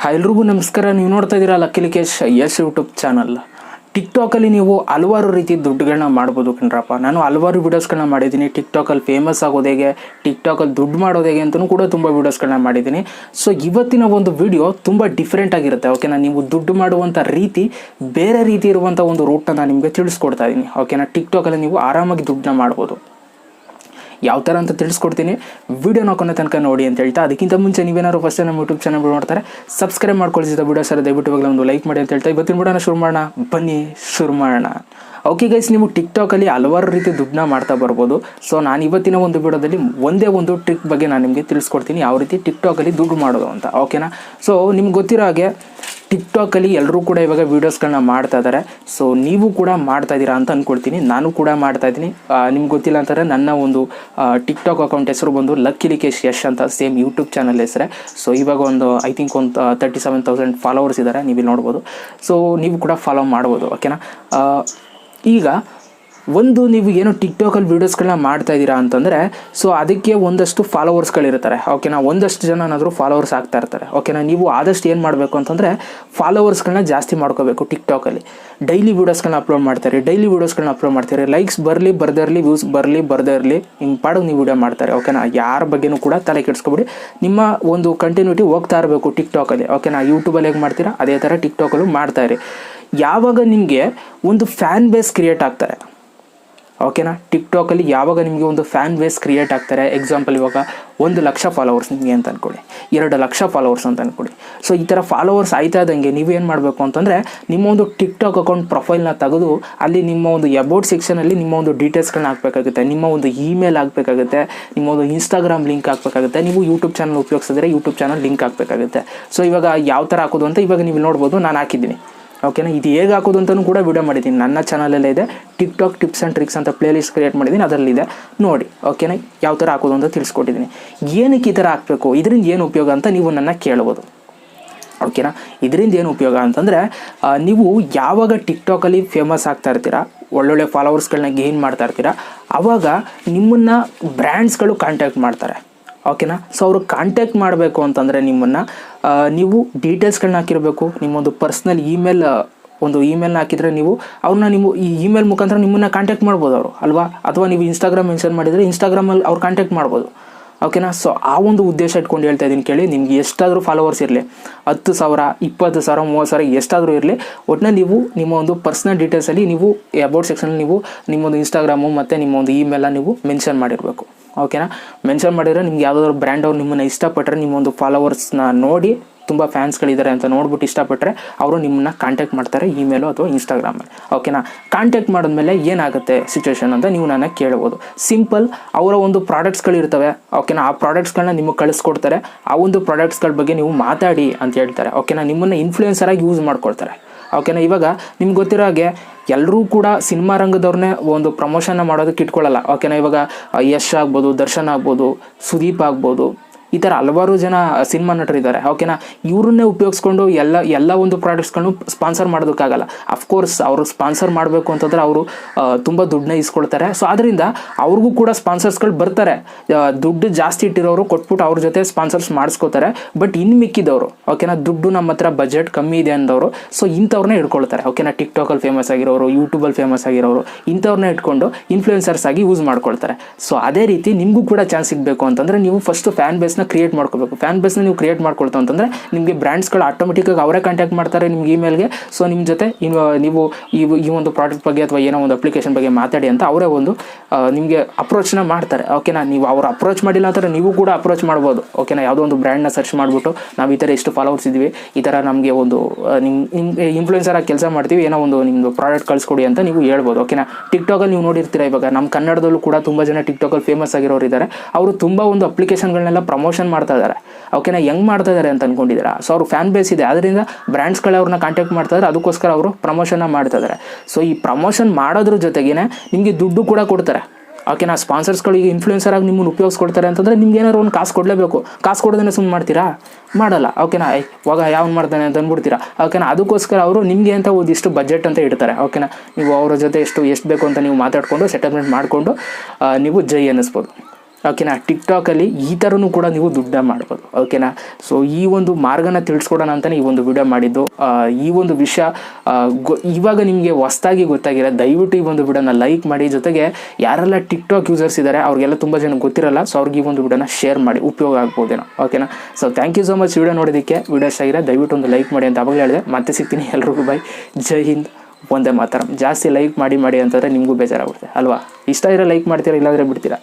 ಎಲ್ರಿಗೂ ನಮಸ್ಕಾರ. ನೀವು ನೋಡ್ತಾ ಇದ್ದೀರಾ ಲಕ್ಕೇಶ್ ಯಶ್ ಯೂಟ್ಯೂಬ್ ಚಾನಲ್. ಟಿಕ್ಟಾಕಲ್ಲಿ ನೀವು ಹಲವಾರು ರೀತಿ ದುಡ್ಡುಗಳನ್ನ ಮಾಡ್ಬೋದು ಕಣ್ರಪ್ಪ. ನಾನು ಹಲವಾರು ವೀಡಿಯೋಸ್ಗಳನ್ನ ಮಾಡಿದ್ದೀನಿ. ಟಿಕ್ಟಾಕಲ್ಲಿ ಫೇಮಸ್ ಆಗೋದು ಹೇಗೆ, ಟಿಕ್ಟಾಕಲ್ಲಿ ದುಡ್ಡು ಮಾಡೋದು ಹೇಗೆ ಅಂತಲೂ ಕೂಡ ತುಂಬ ವೀಡಿಯೋಸ್ಗಳನ್ನ ಮಾಡಿದ್ದೀನಿ. ಸೊ ಇವತ್ತಿನ ಒಂದು ವಿಡಿಯೋ ತುಂಬ ಡಿಫ್ರೆಂಟ್ ಆಗಿರುತ್ತೆ. ಓಕೆನಾ, ನೀವು ದುಡ್ಡು ಮಾಡುವಂಥ ರೀತಿ ಬೇರೆ ರೀತಿ ಇರುವಂಥ ಒಂದು ರೂಟನ್ನು ನಾನು ನಿಮಗೆ ತಿಳಿಸ್ಕೊಡ್ತಾ ಇದ್ದೀನಿ. ಓಕೆನಾ, ಟಿಕ್ಟಾಕಲ್ಲಿ ನೀವು ಆರಾಮಾಗಿ ದುಡ್ಡನ್ನ ಮಾಡ್ಬೋದು. ಯಾವ ಥರ ಅಂತ ತಿಳಿಸ್ಕೊಡ್ತೀನಿ, ವೀಡಿಯೋನ ಕೊನೆ ತನಕ ನೋಡಿ ಅಂತ ಹೇಳ್ತಾ, ಅದಕ್ಕಿಂತ ಮುಂಚೆ ನೀವೇನಾದ್ರು ಫಸ್ಟ್ ನಮ್ಮ ಯೂಟ್ಯೂಬ್ ಚಾನಲ್ ನೋಡ್ತಾರೆ ಸಬ್ಸ್ಕ್ರೈಬ್ ಮಾಡ್ಕೊಳ್ಸಿದ ವಿಡಿಯೋ ಸರ್ ದಯವಿಟ್ಟು ಇವಾಗಲೇ ಒಂದು ಲೈಕ್ ಮಾಡಿ ಅಂತ ಹೇಳ್ತಾ ಇವತ್ತಿನ ವಿಡಿಯೋನ ಶುರು ಮಾಡೋಣ. ಬನ್ನಿ ಶುರು ಮಾಡೋಣ. ಓಕೆ ಗೈಸ್, ನೀವು ಟಿಕ್ಟಾಕಲ್ಲಿ ಹಲವಾರು ರೀತಿ ದುಡ್ಡನ್ನ ಮಾಡ್ತಾ ಬರ್ಬೋದು. ಸೊ ನಾನು ಇವತ್ತಿನ ಒಂದು ವಿಡಿಯೋದಲ್ಲಿ ಒಂದೇ ಒಂದು ಟ್ರಿಕ್ ಬಗ್ಗೆ ನಾನು ನಿಮಗೆ ತಿಳಿಸ್ಕೊಡ್ತೀನಿ, ಯಾವ ರೀತಿ ಟಿಕ್ಟಾಕಲ್ಲಿ ದುಡ್ಡು ಮಾಡೋದು ಅಂತ. ಓಕೆನಾ, ಸೊ ನಿಮ್ಗೆ ಗೊತ್ತಿರೋ ಹಾಗೆ ಟಿಕ್ಟಾಕಲ್ಲಿ ಎಲ್ಲರೂ ಕೂಡ ಇವಾಗ ವೀಡಿಯೋಸ್ಗಳನ್ನ ಮಾಡ್ತಾ ಇದ್ದಾರೆ. ಸೊ ನೀವು ಕೂಡ ಮಾಡ್ತಾ ಇದ್ದೀರಾ ಅಂತ ಅಂದ್ಕೊಳ್ತೀನಿ. ನಾನು ಕೂಡ ಮಾಡ್ತಾ ಇದ್ದೀನಿ. ನಿಮ್ಗೆ ಗೊತ್ತಿಲ್ಲ ಅಂತಾರೆ, ನನ್ನ ಒಂದು ಟಿಕ್ಟಾಕ್ ಅಕೌಂಟ್ ಹೆಸರು ಬಂದು ಲಕ್ಕೇಶ್ ಯಶ್ ಅಂತ, ಸೇಮ್ ಯೂಟ್ಯೂಬ್ ಚಾನಲ್ ಹೆಸರೇ. ಸೊ ಇವಾಗ ಒಂದು ಐ ಥಿಂಕ್ ಒಂದು 37,000 ಫಾಲೋವರ್ಸ್ ಇದ್ದಾರೆ, ನೀವು ನೋಡ್ಬೋದು. ಸೊ ನೀವು ಕೂಡ ಫಾಲೋ ಮಾಡ್ಬೋದು. ಓಕೆನಾ, ಈಗ ಒಂದು ನೀವು ಏನು ಟಿಕ್ಟಾಕಲ್ಲಿ ವೀಡಿಯೋಸ್ಗಳನ್ನ ಮಾಡ್ತಾ ಇದ್ದೀರಾ ಅಂತಂದರೆ, ಸೊ ಅದಕ್ಕೆ ಒಂದಷ್ಟು ಫಾಲೋವರ್ಸ್ಗಳಿರ್ತಾರೆ. ಓಕೆನಾ, ಒಂದಷ್ಟು ಜನ ಫಾಲೋವರ್ಸ್ ಆಗ್ತಾ ಇರ್ತಾರೆ. ಓಕೆನಾ, ನೀವು ಆದಷ್ಟು ಏನು ಮಾಡಬೇಕು ಅಂತಂದರೆ ಫಾಲೋವರ್ಸ್ಗಳನ್ನ ಜಾಸ್ತಿ ಮಾಡ್ಕೋಬೇಕು. ಟಿಕ್ಟಾಕಲ್ಲಿ ಡೈಲಿ ವೀಡಿಯೋಸ್ಗಳನ್ನ ಅಪ್ಲೋಡ್ ಮಾಡ್ತಾರೆ, ಲೈಕ್ಸ್ ಬರಲಿ ಬರ್ದೇ ಇರಲಿ, ವ್ಯೂಸ್ ಬರಲಿ ಬರ್ದೇ ಇರಲಿ, ನಿಮ್ಮ ಪಾಡಿಗೆ ನೀವು ವೀಡಿಯೋ ಮಾಡ್ತಾರೆ. ಓಕೆನಾ, ಯಾರ ಬಗ್ಗೆನೂ ಕೂಡ ತಲೆ ಕೆಡಿಸ್ಕೊಬಿಡಿ. ನಿಮ್ಮ ಒಂದು ಕಂಟಿನ್ಯೂಟಿ ಹೋಗ್ತಾ ಇರಬೇಕು ಟಿಕ್ಟಾಕಲ್ಲಿ. ಓಕೆನಾ, ಯೂಟ್ಯೂಬಲ್ಲಿ ಹೇಗೆ ಮಾಡ್ತೀರಾ ಅದೇ ಥರ ಟಿಕ್ಟಾಕಲ್ಲೂ ಮಾಡ್ತಾಯಿರಿ. ಯಾವಾಗ ನಿಮಗೆ ಒಂದು ಫ್ಯಾನ್ ಬೇಸ್ ಕ್ರಿಯೇಟ್ ಆಗ್ತಾರೆ, ಓಕೆನಾ, ಟಿಕ್ಟಾಕಲ್ಲಿ ಯಾವಾಗ ನಿಮಗೆ ಒಂದು ಫ್ಯಾನ್ ಬೇಸ್ ಕ್ರಿಯೇಟ್ ಆಗ್ತಾರೆ, ಎಕ್ಸಾಂಪಲ್ ಇವಾಗ 1,00,000 ಫಾಲೋವರ್ಸ್ ನಿಮಗೆ ಅಂತ ಅಂದ್ಕೊಳ್ಳಿ, 2,00,000 ಫಾಲೋವರ್ಸ್ ಅಂತ ಅಂದ್ಕೊಳ್ಳಿ. ಸೊ ಈ ಥರ ಫಾಲೋವರ್ಸ್ ಆಯ್ತಾ ಇದ್ದಂಗೆ ನೀವೇನು ಮಾಡಬೇಕು ಅಂತಂದರೆ, ನಿಮ್ಮ ಒಂದು ಟಿಕ್ಟಾಕ್ ಅಕೌಂಟ್ ಪ್ರೊಫೈಲ್ನ ತೆಗೆದು ಅಲ್ಲಿ ನಿಮ್ಮ ಒಂದು ಅಬೌಟ್ ಸೆಕ್ಷನಲ್ಲಿ ನಿಮ್ಮ ಒಂದು ಡೀಟೇಲ್ಸ್ಗಳನ್ನ ಹಾಕಬೇಕಾಗುತ್ತೆ, ನಿಮ್ಮ ಒಂದು ಇಮೇಲ್ ಹಾಕಬೇಕಾಗುತ್ತೆ, ನಿಮ್ಮ ಒಂದು ಇನ್ಸ್ಟಾಗ್ರಾಮ್ ಲಿಂಕ್ ಹಾಕಬೇಕಾಗುತ್ತೆ. ನೀವು ಯೂಟ್ಯೂಬ್ ಚಾನಲ್ ಉಪಯೋಗಿಸಿದ್ರೆ ಯೂಟ್ಯೂಬ್ ಚಾನಲ್ ಲಿಂಕ್ ಹಾಕಬೇಕಾಗುತ್ತೆ. ಸೊ ಇವಾಗ ಯಾವ ಥರ ಹಾಕೋದು ಅಂತ ಇವಾಗ ನೀವು ನೋಡ್ಬೋದು, ನಾನು ಹಾಕಿದ್ದೀನಿ. ಓಕೆನಾ, ಇದು ಹೇಗೆ ಹಾಕೋದು ಅಂತಲೂ ಕೂಡ ವಿಡಿಯೋ ಮಾಡಿದ್ದೀನಿ, ನನ್ನ ಚಾನಲಲ್ಲೇ ಇದೆ. ಟಿಕ್ಟಾಕ್ ಟಿಪ್ಸ್ ಆ್ಯಂಡ್ ಟ್ರಿಕ್ಸ್ ಅಂತ ಪ್ಲೇಲಿಸ್ಟ್ ಕ್ರಿಯೇಟ್ ಮಾಡಿದ್ದೀನಿ, ಅದರಲ್ಲಿದೆ ನೋಡಿ. ಓಕೆನಾ, ಯಾವ ಥರ ಹಾಕೋದು ಅಂತ ತಿಳಿಸ್ಕೊಟ್ಟಿದ್ದೀನಿ. ಏನಕ್ಕೆ ಈ ಥರ ಹಾಕಬೇಕು, ಇದರಿಂದ ಏನು ಉಪಯೋಗ ಅಂತ ನೀವು ನನ್ನ ಕೇಳ್ಬೋದು. ಓಕೆನಾ, ಇದರಿಂದ ಏನು ಉಪಯೋಗ ಅಂತಂದರೆ, ನೀವು ಯಾವಾಗ ಟಿಕ್ಟಾಕಲ್ಲಿ ಫೇಮಸ್ ಆಗ್ತಾ ಇರ್ತೀರಾ, ಒಳ್ಳೊಳ್ಳೆ ಫಾಲೋವರ್ಸ್ಗಳನ್ನ ಗೇನ್ ಮಾಡ್ತಾ ಇರ್ತೀರಾ, ಆವಾಗ ನಿಮ್ಮನ್ನು ಬ್ರ್ಯಾಂಡ್ಸ್ಗಳು ಕಾಂಟ್ಯಾಕ್ಟ್ ಮಾಡ್ತಾರೆ. ಓಕೆನಾ, ಸೊ ಅವರು ಕಾಂಟ್ಯಾಕ್ಟ್ ಮಾಡಬೇಕು ಅಂತಂದರೆ ನಿಮ್ಮನ್ನು ನೀವು ಡೀಟೇಲ್ಸ್ಗಳನ್ನ ಹಾಕಿರಬೇಕು. ನಿಮ್ಮೊಂದು ಪರ್ಸ್ನಲ್ ಇಮೇಲ್ನ ಹಾಕಿದರೆ ನೀವು ಅವ್ರನ್ನ ನೀವು ಈ ಇಮೇಲ್ ಮುಖಾಂತರ ನಿಮ್ಮನ್ನು ಕಾಂಟ್ಯಾಕ್ಟ್ ಮಾಡ್ಬೋದು ಅವರು, ಅಲ್ವಾ? ಅಥವಾ ನೀವು ಇನ್ಸ್ಟಾಗ್ರಾಮ್ ಮೆನ್ಷನ್ ಮಾಡಿದರೆ ಇನ್ಸ್ಟಾಗ್ರಾಮಲ್ಲಿ ಅವ್ರು ಕಾಂಟ್ಯಾಕ್ಟ್ ಮಾಡ್ಬೋದು. ಓಕೆನಾ, ಸೊ ಆ ಒಂದು ಉದ್ದೇಶ ಇಟ್ಕೊಂಡು ಹೇಳ್ತಾ ಇದ್ದೀನಿ ಕೇಳಿ. ನಿಮ್ಗೆ ಎಷ್ಟಾದರೂ ಫಾಲೋವರ್ಸ್ ಇರಲಿ, 10,000 20,000 30,000 ಎಷ್ಟಾದರೂ ಇರಲಿ, ಒಟ್ಟಿನಲ್ಲಿ ನೀವು ನಿಮ್ಮ ಒಂದು ಪರ್ಸ್ನಲ್ ಡೀಟೇಲ್ಸಲ್ಲಿ ನೀವು ಅಬೌಟ್ ಸೆಕ್ಷನಲ್ಲಿ ನೀವು ನಿಮ್ಮೊಂದು ಇನ್ಸ್ಟಾಗ್ರಾಮು ಮತ್ತು ನಿಮ್ಮ ಒಂದು ಇಮೇಲ್ನ ನೀವು ಮೆನ್ಷನ್ ಮಾಡಿರಬೇಕು. ಓಕೆನಾ, ಮೆನ್ಷನ್ ಮಾಡಿದರೆ ನಿಮ್ಗೆ ಯಾವುದಾದ್ರು ಬ್ರ್ಯಾಂಡ್ ಅವ್ರು ನಿಮ್ಮನ್ನು ಇಷ್ಟಪಟ್ಟರೆ, ನಿಮ್ಮೊಂದು ಫಾಲೋವರ್ಸ್ನ ನೋಡಿ ತುಂಬ ಫ್ಯಾನ್ಸ್ಗಳಿದ್ದಾರೆ ಅಂತ ನೋಡ್ಬಿಟ್ಟು ಇಷ್ಟಪಟ್ಟರೆ ಅವರು ನಿಮ್ಮನ್ನ ಕಾಂಟ್ಯಾಕ್ಟ್ ಮಾಡ್ತಾರೆ, ಇಮೇಲು ಅಥವಾ ಇನ್ಸ್ಟಾಗ್ರಾಮಲ್ಲಿ. ಓಕೆನಾ, ಕಾಂಟ್ಯಾಕ್ಟ್ ಮಾಡಿದ್ಮೇಲೆ ಏನಾಗುತ್ತೆ ಸಿಚುವೇಶನ್ ಅಂತ ನೀವು ನನ್ನ ಕೇಳ್ಬೋದು. ಸಿಂಪಲ್, ಅವರ ಒಂದು ಪ್ರಾಡಕ್ಟ್ಸ್ಗಳಿರ್ತವೆ. ಓಕೆನಾ, ಆ ಪ್ರಾಡಕ್ಟ್ಸ್ಗಳನ್ನ ನಿಮಗೆ ಕಳಿಸ್ಕೊಡ್ತಾರೆ. ಆ ಒಂದು ಪ್ರಾಡಕ್ಟ್ಸ್ಗಳ ಬಗ್ಗೆ ನೀವು ಮಾತಾಡಿ ಅಂತ ಹೇಳ್ತಾರೆ. ಓಕೆನಾ, ನಿಮ್ಮನ್ನು ಇನ್ಫ್ಲೂಯೆನ್ಸರಾಗಿ ಯೂಸ್ ಮಾಡ್ಕೊಳ್ತಾರೆ. ಓಕೆನಾ, ಇವಾಗ ನಿಮ್ಗೆ ಗೊತ್ತಿರೋ ಹಾಗೆ ಎಲ್ಲರೂ ಕೂಡ ಸಿನಿಮಾ ರಂಗದವ್ರನ್ನೇ ಒಂದು ಪ್ರಮೋಷನ್ನ ಮಾಡೋದಕ್ಕೆ ಇಟ್ಕೊಳ್ಳಲ್ಲ. ಓಕೆನಾ, ಇವಾಗ ಯಶ್ ಆಗ್ಬೋದು, ದರ್ಶನ್ ಆಗ್ಬೋದು, ಸುದೀಪ್ ಆಗ್ಬೋದು, ಈ ಥರ ಹಲವಾರು ಜನ ಸಿನಿಮಾ ನಟರಿದ್ದಾರೆ. ಓಕೆನಾ, ಇವ್ರನ್ನೇ ಉಪಯೋಗಿಸ್ಕೊಂಡು ಎಲ್ಲ ಒಂದು ಪ್ರಾಡಕ್ಟ್ಸ್ಗಳನ್ನು ಸ್ಪಾನ್ಸರ್ ಮಾಡೋದಕ್ಕಾಗಲ್ಲ. ಅಫ್ಕೋರ್ಸ್ ಅವರು ಸ್ಪಾನ್ಸರ್ ಮಾಡಬೇಕು ಅಂತಂದರೆ ಅವರು ತುಂಬ ದುಡ್ಡನ್ನ ಇಸ್ಕೊಳ್ತಾರೆ. ಸೊ ಅದರಿಂದ ಅವ್ರಿಗೂ ಕೂಡ ಸ್ಪಾನ್ಸರ್ಸ್ಗಳು ಬರ್ತಾರೆ. ದುಡ್ಡು ಜಾಸ್ತಿ ಇಟ್ಟಿರೋರು ಕೊಟ್ಬಿಟ್ಟು ಅವ್ರ ಜೊತೆ ಸ್ಪಾನ್ಸರ್ಸ್ ಮಾಡಿಸ್ಕೋತಾರೆ. ಬಟ್ ಇನ್ನು ಮಿಕ್ಕಿದವರು, ಓಕೆನಾ, ದುಡ್ಡು ನಮ್ಮ ಹತ್ರ ಬಜೆಟ್ ಕಮ್ಮಿ ಇದೆ ಅಂದವರು, ಸೊ ಇಂಥವ್ರನ್ನೇ ಇಟ್ಕೊಳ್ತಾರೆ. ಓಕೆನಾ, ಟಿಕ್ಟಾಕಲ್ಲಿ ಫೇಮಸ್ ಆಗಿರೋರು, ಯೂಟ್ಯೂಬಲ್ಲಿ ಫೇಮಸ್ ಆಗಿರೋರು, ಇಂಥವ್ರನ್ನ ಇಟ್ಕೊಂಡು ಇನ್ಫ್ಲೂಯೆನ್ಸರ್ಸ್ ಆಗಿ ಯೂಸ್ ಮಾಡ್ಕೊಳ್ತಾರೆ. ಸೊ ಅದೇ ರೀತಿ ನಿಮಗೂ ಕೂಡ ಚಾನ್ಸ್ ಸಿಗಬೇಕು ಅಂತಂದರೆ ನೀವು ಫಸ್ಟ್ ಫ್ಯಾನ್ ಬೇಸ್ನ ಕ್ರಿಯೇಟ್ ಮಾಡ್ಕೋಬೇಕು. ಫ್ಯಾನ್ ಬೇಸ್ನ ನೀವು ಕ್ರಿಯೇಟ್ ಮಾಡ್ಕೊಳ್ತಾ ಅಂತಂದರೆ ನಿಮಗೆ ಬ್ರ್ಯಾಂಡ್ಸ್ಗಳು ಆಟೋಮೆಟಿಕ್ಕಾಗಿ ಅವರೇ ಕಾಂಟ್ಯಾಕ್ಟ್ ಮಾಡ್ತಾರೆ ನಿಮ್ಮ ಇಮೇಲ್ಗೆ. ಸೊ ನಿಮ್ಮ ಜೊತೆ ನೀವು ಈ ಒಂದು ಪ್ರಾಡಕ್ಟ್ ಬಗ್ಗೆ ಅಥವಾ ಏನೋ ಒಂದು ಅಪ್ಲಿಕೇಶನ್ ಬಗ್ಗೆ ಮಾತಾಡಿ ಅಂತ ಅವರೇ ಒಂದು ನಿಮಗೆ ಅಪ್ರೋಚ್ನ ಮಾಡ್ತಾರೆ. ಓಕೆನಾ, ನೀವು ಅವ್ರು ಅಪ್ರೋಚ್ ಮಾಡಿಲ್ಲ ಅಂತಾರೆ, ನೀವು ಕೂಡ ಅಪ್ರೋಚ್ ಮಾಡ್ಬೋದು. ಓಕೆನಾ, ಯಾವುದೋ ಒಂದು ಬ್ರ್ಯಾಂಡ್ನ ಸರ್ಚ್ ಮಾಡಿಬಿಟ್ಟು ನಾವು ಈ ಥರ ಎಷ್ಟು ಫಾಲೋವರ್ಸ್ ಇದ್ದೀವಿ, ಈ ಥರ ನಮಗೆ ಒಂದು ನಿಮ್ಮ ಇನ್ಫ್ಲೂಯೆನ್ಸರ್ ಆಗಿ ಕೆಲಸ ಮಾಡ್ತೀವಿ, ಏನೋ ಒಂದು ನಿಮ್ಮದು ಪ್ರಾಡಕ್ಟ್ ಕಳಿಸ್ಕೊಡಿ ಅಂತ ನೀವು ಹೇಳ್ಬೋದು. ಓಕೆನಾ, ಟಿಕ್ಟಾಕಲ್ಲಿ ನೀವು ನೋಡಿರ್ತೀರ, ಇವಾಗ ನಮ್ಮ ಕನ್ನಡದಲ್ಲೂ ಕೂಡ ತುಂಬ ಜನ ಟಿಕ್ಟಾಕಲ್ಲಿ ಫೇಮಸ್ ಆಗಿರೋರು ಇದ್ದಾರೆ. ಅವರು ತುಂಬ ಒಂದು ಅಪ್ಲಿಕೇಶನ್ಗಳನ್ನೆಲ್ಲ ಪ್ರಮೋಷನ್ ಮಾಡ್ತಾ ಇದ್ದಾರೆ. ಓಕೆನಾ, ಹೆಂಗೆ ಮಾಡ್ತಾ ಇದ್ದಾರೆ ಅಂತ ಅಂದ್ಕೊಂಡಿದ್ದೀರಾ? ಸೊ ಅವ್ರು ಫ್ಯಾನ್ ಬೇಸ್ ಇದೆ, ಅದರಿಂದ ಬ್ರ್ಯಾಂಡ್ಸ್ಗಳು ಅವ್ರನ್ನ ಕಾಂಟ್ಯಾಕ್ಟ್ ಮಾಡ್ತಾ ಇದ್ದಾರೆ, ಅದಕ್ಕೋಸ್ಕರ ಅವರು ಪ್ರಮೋಷನ್ನ ಮಾಡ್ತಾ ಇದ್ದಾರೆ. ಸೊ ಈ ಪ್ರಮೋಷನ್ ಮಾಡೋದ್ರ ಜೊತೆಗೇ ನಿಮಗೆ ದುಡ್ಡು ಕೂಡ ಕೊಡ್ತಾರೆ. ಓಕೆನಾ, ಸ್ಪಾನ್ಸರ್ಸ್ಗಳು ಈಗ ಇನ್ಫ್ಲೂಯೆನ್ಸರ್ ಆಗಿ ನಿಮ್ಮನ್ನು ಉಪಯೋಗಿಸ್ಕೊಡ್ತಾರೆ ಅಂತಂದರೆ ನಿಮ್ಗೆ ಏನಾದ್ರು ಒಂದು ಕಾಸು ಕೊಡಲೇಬೇಕು. ಕಾಸು ಕೊಡೋದನ್ನೇ ಸುಮ್ಮನೆ ಮಾಡ್ತೀರಾ? ಮಾಡಲ್ಲ. ಓಕೆನಾ, ಇವಾಗ ಯಾವನು ಮಾಡ್ತಾನೆ ಅಂತ ಅಂದ್ಬಿಡ್ತೀರಾ. ಓಕೆನಾ, ಅದಕ್ಕೋಸ್ಕರ ಅವರು ನಿಮಗೆ ಅಂತ ಒಂದಿಷ್ಟು ಬಜೆಟ್ ಅಂತ ಇಡ್ತಾರೆ. ಓಕೆನಾ, ನೀವು ಅವರ ಜೊತೆ ಎಷ್ಟು ಬೇಕು ಅಂತ ನೀವು ಮಾತಾಡಿಕೊಂಡು ಸೆಟಲ್ಮೆಂಟ್ ಮಾಡಿಕೊಂಡು ನೀವು ಜೈ ಅನ್ನಿಸ್ಬೋದು. ಓಕೆನಾ. ಟಿಕ್ಟಾಕಲ್ಲಿ ಈ ಥರನೂ ಕೂಡ ನೀವು ದುಡ್ಡನ್ನ ಮಾಡ್ಬೋದು. ಓಕೆನಾ. ಸೊ ಈ ಒಂದು ಮಾರ್ಗನ ತಿಳಿಸ್ಕೊಡೋಣ ಅಂತಲೇ ಈ ಒಂದು ವಿಡಿಯೋ ಮಾಡಿದ್ದು. ಈ ಒಂದು ವಿಷಯ ಇವಾಗ ನಿಮಗೆ ಹೊಸ್ದಾಗಿ ಗೊತ್ತಾಗಿರೋ ದಯವಿಟ್ಟು ಈ ಒಂದು ವಿಡಿಯೋನ ಲೈಕ್ ಮಾಡಿ. ಜೊತೆಗೆ ಯಾರೆಲ್ಲ ಟಿಕ್ಟಾಕ್ ಯೂಸರ್ಸ್ ಇದ್ದಾರೆ ಅವ್ರಿಗೆಲ್ಲ ತುಂಬ ಜನ ಗೊತ್ತಿರಲ್ಲ, ಸೊ ಅವ್ರಿಗೆ ಈ ಒಂದು ವಿಡಿಯೋನ ಶೇರ್ ಮಾಡಿ, ಉಪಯೋಗ ಆಗ್ಬೋದೇನೋ. ಓಕೆನಾ. So thank you so much video ನೋಡೋದಕ್ಕೆ. ವಿಡಿಯೋ ಇಷ್ಟ ಆಗಿರೋ ದಯವಿಟ್ಟು ಒಂದು ಲೈಕ್ ಮಾಡಿ ಅಂತ ಅವಾಗಲೇ ಹೇಳಿದೆ. ಮತ್ತೆ ಸಿಗ್ತೀನಿ. ಎಲ್ರಿಗೂ ಬೈ, ಜೈ ಹಿಂದ್, ಒಂದೇ ಮಾತರಂ. ಜಾಸ್ತಿ ಲೈಕ್ ಮಾಡಿ ಅಂತಂದರೆ ನಿಮಗೂ ಬೇಜಾರಾಗುತ್ತೆ ಅಲ್ವಾ. ಇಷ್ಟ ಇರೋ ಲೈಕ್ ಮಾಡ್ತೀರಾ, ಇಲ್ಲಾಂದರೆ ಬಿಡ್ತೀರಾ.